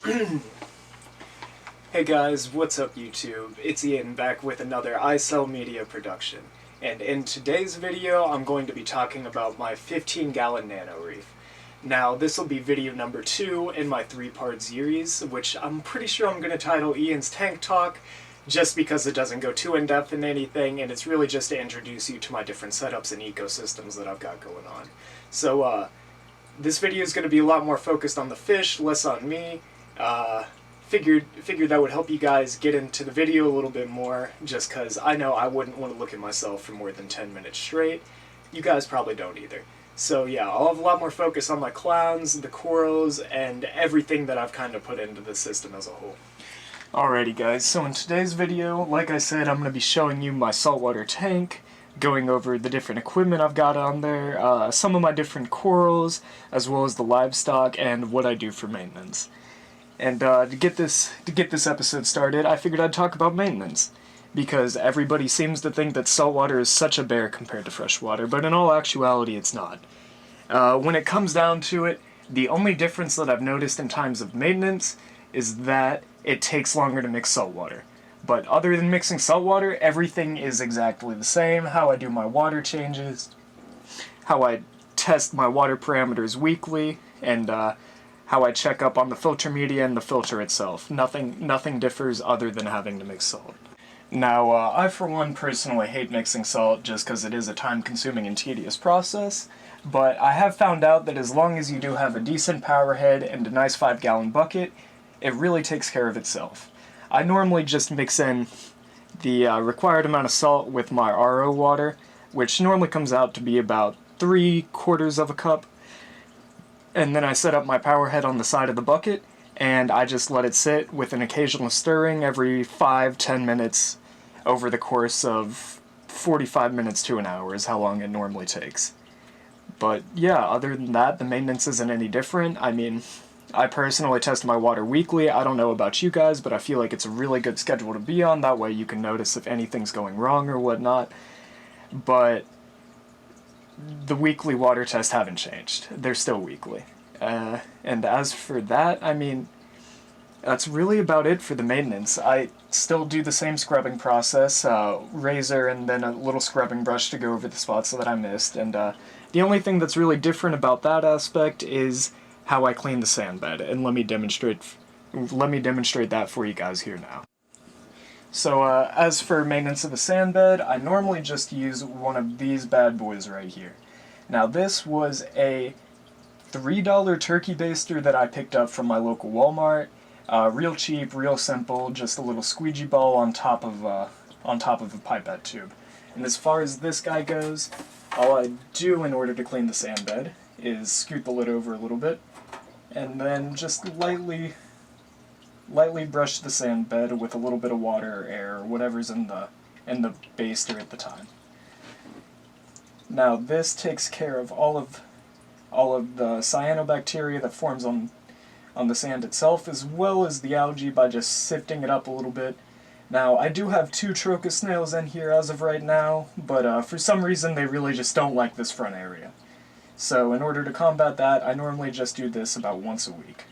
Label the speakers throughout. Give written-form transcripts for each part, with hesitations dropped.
Speaker 1: Hey guys, what's up YouTube? It's Ian back with another iCell Media production. And in today's video, I'm going to be talking about my 15-gallon nano reef. Now, this will be video number 2 in my 3-part series, which I'm pretty sure I'm going to title Ian's Tank Talk, just because it doesn't go too in-depth in anything, and it's really just to introduce you to my different setups and ecosystems that I've got going on. So, this video is going to be a lot more focused on the fish, less on me. Figured that would help you guys get into the video a little bit more, just because I know I wouldn't want to look at myself for more than 10 minutes straight. You guys probably don't either. So yeah, I'll have a lot more focus on my clowns, the corals, and everything that I've kind of put into the system as a whole. Alrighty guys, so in today's video, like I said, I'm going to be showing you my saltwater tank, going over the different equipment I've got on there, some of my different corals, as well as the livestock, and what I do for maintenance. And to get this episode started, I figured I'd talk about maintenance, because everybody seems to think that saltwater is such a bear compared to freshwater, but in all actuality it's not. When it comes down to it, the only difference that I've noticed in times of maintenance is that it takes longer to mix saltwater. But other than mixing saltwater, everything is exactly the same. How I do my water changes, how I test my water parameters weekly, and how I check up on the filter media and the filter itself. Nothing differs other than having to mix salt. Now, I for one personally hate mixing salt just because it is a time-consuming and tedious process, but I have found out that as long as you do have a decent power head and a nice 5-gallon bucket, it really takes care of itself. I normally just mix in the required amount of salt with my RO water, which normally comes out to be about 3/4 of a cup. And then I set up my power head on the side of the bucket, and I just let it sit with an occasional stirring every 5-10 minutes over the course of 45 minutes to an hour is how long it normally takes. But yeah, other than that, the maintenance isn't any different. I mean, I personally test my water weekly. I don't know about you guys, but I feel like it's a really good schedule to be on. That way you can notice if anything's going wrong or whatnot. But the weekly water tests haven't changed. They're still weekly. And as for that, I mean, that's really about it for the maintenance. I still do the same scrubbing process, razor and then a little scrubbing brush to go over the spots that I missed. And the only thing that's really different about that aspect is how I clean the sand bed. And let me demonstrate that for you guys here now. So, as for maintenance of the sand bed, I normally just use one of these bad boys right here. Now, this was a $3 turkey baster that I picked up from my local Walmart. Real cheap, real simple, just a little squeegee ball on top of a pipette tube. And as far as this guy goes, all I do in order to clean the sand bed is scoot the lid over a little bit, and then just lightly brush the sand bed with a little bit of water or air or whatever's in the baster at the time. Now this takes care of all of the cyanobacteria that forms on the sand itself, as well as the algae by just sifting it up a little bit. Now I do have 2 trochus snails in here as of right now, but for some reason they really just don't like this front area. So in order to combat that, I normally just do this about once a week.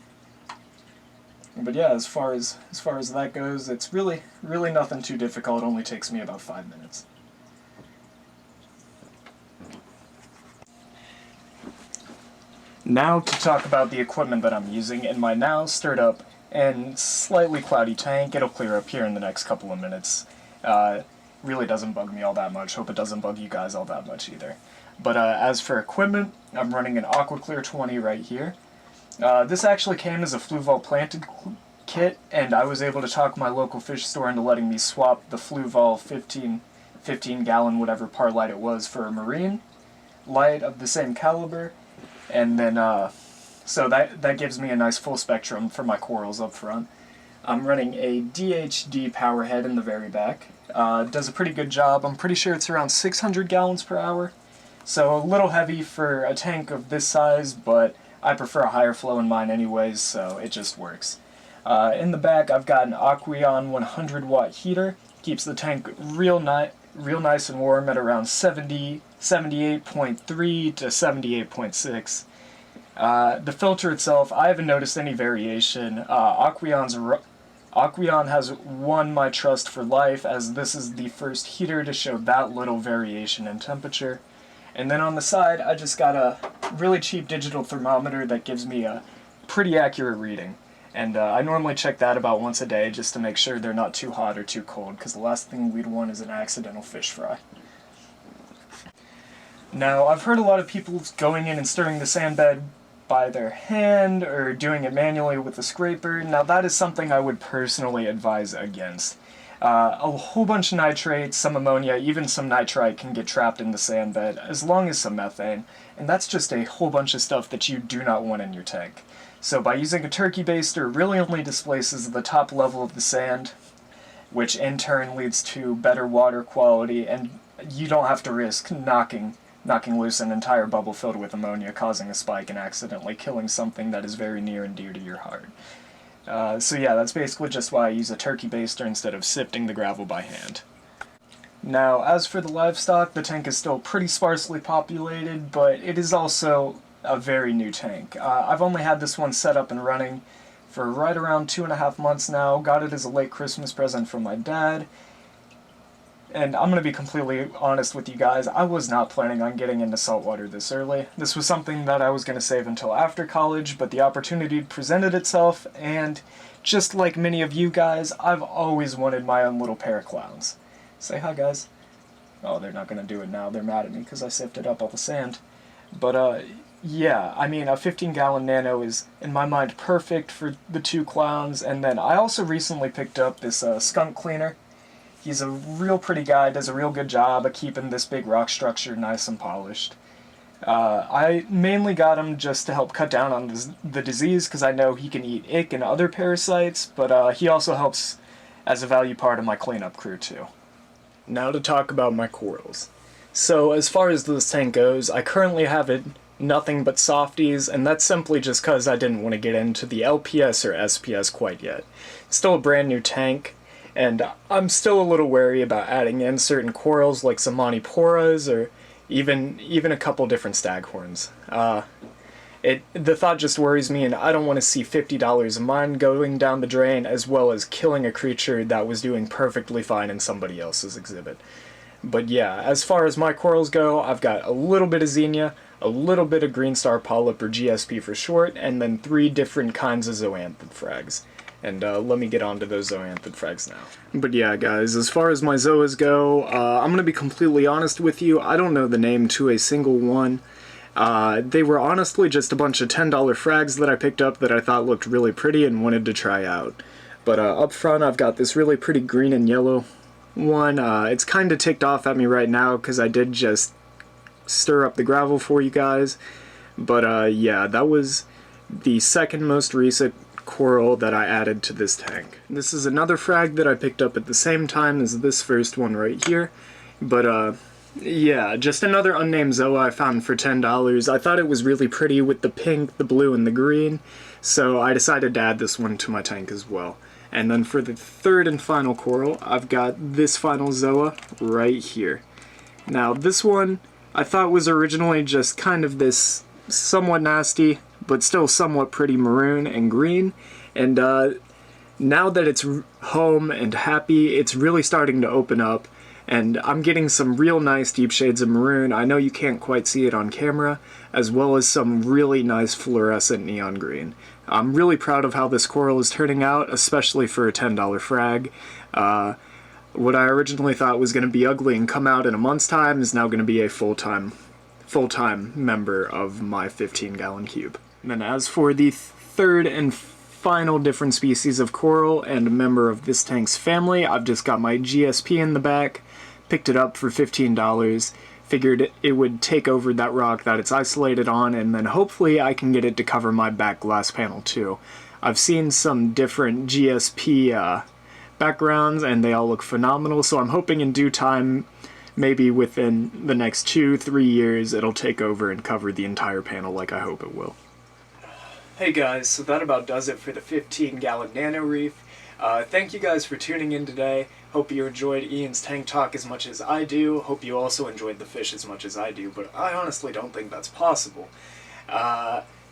Speaker 1: But yeah, as far as that goes, it's really nothing too difficult. It only takes me about 5 minutes. Now to talk about the equipment that I'm using in my now stirred up and slightly cloudy tank. It'll clear up here in the next couple of minutes. Really doesn't bug me all that much. Hope it doesn't bug you guys all that much either. But as for equipment, I'm running an AquaClear 20 right here. This actually came as a Fluval planted kit, and I was able to talk my local fish store into letting me swap the Fluval 15-gallon whatever par light it was for a marine light of the same caliber, and then so that gives me a nice full spectrum for my corals up front. I'm running a DHD power head in the very back. Does a pretty good job. I'm pretty sure it's around 600 gallons per hour, so a little heavy for a tank of this size, but I prefer a higher flow in mine anyways, so it just works. In the back, I've got an Aqueon 100-watt heater. Keeps the tank real nice and warm at around 78.3 to 78.6. The filter itself, I haven't noticed any variation. Aqueon has won my trust for life, as this is the first heater to show that little variation in temperature. And then on the side, I just got a really cheap digital thermometer that gives me a pretty accurate reading. And I normally check that about once a day just to make sure they're not too hot or too cold, because the last thing we'd want is an accidental fish fry. Now, I've heard a lot of people going in and stirring the sand bed by their hand or doing it manually with a scraper. Now, that is something I would personally advise against. A whole bunch of nitrates, some ammonia, even some nitrite can get trapped in the sand bed, as long as some methane, and that's just a whole bunch of stuff that you do not want in your tank. So by using a turkey baster, it really only displaces the top level of the sand, which in turn leads to better water quality, and you don't have to risk knocking loose an entire bubble filled with ammonia, causing a spike and accidentally killing something that is very near and dear to your heart. So yeah, that's basically just why I use a turkey baster instead of sifting the gravel by hand. Now, as for the livestock, the tank is still pretty sparsely populated, but it is also a very new tank. I've only had this one set up and running for right around 2.5 months now. Got it as a late Christmas present from my dad. And I'm going to be completely honest with you guys, I was not planning on getting into saltwater this early. This was something that I was going to save until after college, but the opportunity presented itself, and just like many of you guys, I've always wanted my own little pair of clowns. Say hi, guys. Oh, they're not going to do it now. They're mad at me because I sifted up all the sand. But, yeah, I mean, a 15-gallon Nano is, in my mind, perfect for the two clowns. And then I also recently picked up this skunk cleaner. He's a real pretty guy, does a real good job of keeping this big rock structure nice and polished. I mainly got him just to help cut down on the disease, because I know he can eat ick and other parasites, but he also helps as a value part of my cleanup crew too. Now to talk about my corals. So as far as this tank goes, I currently have it nothing but softies, and that's simply just because I didn't want to get into the LPS or SPS quite yet. It's still a brand new tank, and I'm still a little wary about adding in certain corals like some Montiporas or even a couple different staghorns. The thought just worries me, and I don't want to see $50 of mine going down the drain, as well as killing a creature that was doing perfectly fine in somebody else's exhibit. But yeah, as far as my corals go, I've got a little bit of Xenia, a little bit of Green Star Polyp, or GSP for short, and then 3 different kinds of zoanthid frags. And let me get on to those zoanthid frags now. But yeah, guys, as far as my zoas go, I'm going to be completely honest with you, I don't know the name to a single one. They were honestly just a bunch of $10 frags that I picked up that I thought looked really pretty and wanted to try out. But up front, I've got this really pretty green and yellow one. It's kind of ticked off at me right now because I did just stir up the gravel for you guys. But yeah, that was the second most recent coral that I added to this tank. This is another frag that I picked up at the same time as this first one right here. But yeah, just another unnamed zoa I found for $10. I thought it was really pretty with the pink, the blue, and the green, so I decided to add this one to my tank as well. And then for the third and final coral, I've got this final zoa right here. Now this one I thought was originally just kind of this somewhat nasty, but still somewhat pretty maroon and green, and now that it's home and happy, it's really starting to open up, and I'm getting some real nice deep shades of maroon. I know you can't quite see it on camera, as well as some really nice fluorescent neon green. I'm really proud of how this coral is turning out, especially for a $10 frag. What I originally thought was going to be ugly and come out in a month's time is now going to be a full-time member of my 15-gallon cube. And then as for the third and final different species of coral and a member of this tank's family, I've just got my GSP in the back, picked it up for $15, figured it would take over that rock that it's isolated on, and then hopefully I can get it to cover my back glass panel too. I've seen some different GSP backgrounds and they all look phenomenal, so I'm hoping in due time, maybe within the next 2-3 years, it'll take over and cover the entire panel like I hope it will. Hey guys, so that about does it for the 15-gallon Nano Reef. Thank you guys for tuning in today. Hope you enjoyed Ian's tank talk as much as I do. Hope you also enjoyed the fish as much as I do, but I honestly don't think that's possible.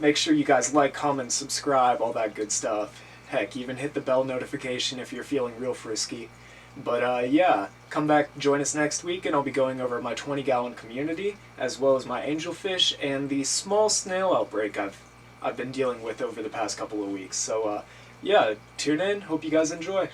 Speaker 1: Make sure you guys like, comment, subscribe, all that good stuff. Heck, even hit the bell notification if you're feeling real frisky. But yeah, come back, join us next week, and I'll be going over my 20-gallon community, as well as my angelfish and the small snail outbreak I've been dealing with over the past couple of weeks. So yeah, tune in. Hope you guys enjoy.